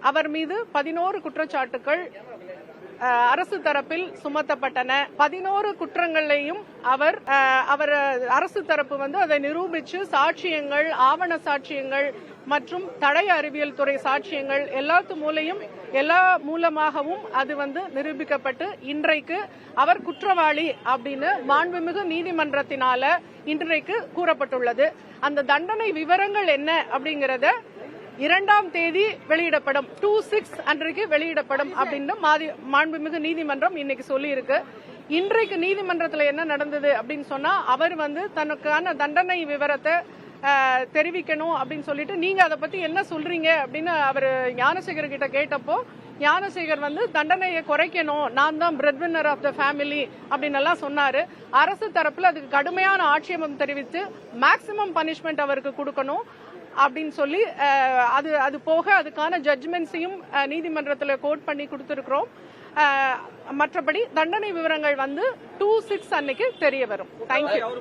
அவர் மீது 11 குற்றச்சாட்டுகள் அரசு தரப்பில் சுமத்தப்பட்டன. 11 குற்றங்களையும் அவர் அரசு தரப்பு அதை நிரூபிச்சு சாட்சியங்கள், ஆவண சாட்சியங்கள் மற்றும் தடய அறிவியல் துறை சாட்சியங்கள் எல்லா மூலமாகவும் அது நிரூபிக்கப்பட்டு இன்றைக்கு அவர் குற்றவாளி அப்படின்னு மாண்புமிகு நீதிமன்றத்தினால இன்றைக்கு கூறப்பட்டுள்ளது. அந்த தண்டனை விவரங்கள் என்ன அப்படிங்கறத 2ஆம் தேதி வெளியிடப்படும், 2/6 அன்றைக்கு வெளியிடப்படும் அப்படின்னு மாண்புமிகு நீதிமன்றம் இன்னைக்கு சொல்லி இருக்கு. இன்றைக்கு நீதிமன்றத்தில் என்ன நடந்தது அப்படின்னு சொன்னா, அவர் தனக்கான தண்டனை விவரத்தை தெரிவிக்கணும் அப்படின்னு சொல்லிட்டு, நீங்க அதை பத்தி என்ன சொல்றீங்க அப்படின்னு அவர் ஞானசேகர் கிட்ட கேட்டப்போ, ஞானசேகர் தண்டனையை குறைக்கணும், நான் தான் bread winner of the family அப்படின்னு எல்லாம் சொன்னாரு. அரசு தரப்புல அதுக்கு கடுமையான ஆட்சேபம் தெரிவித்து மேக்சிமம் பனிஷ்மெண்ட் அவருக்கு கொடுக்கணும் அப்படின்னு சொல்லி அது போக அதுக்கான ஜட்ஜ்மெண்ட்ஸையும் நீதிமன்றத்தில் கோட் பண்ணி கொடுத்திருக்கிறோம். மற்றபடி தண்டனை விவரங்கள் 2/6 அன்னைக்கு தெரிய வரும். தேங்க்யூ.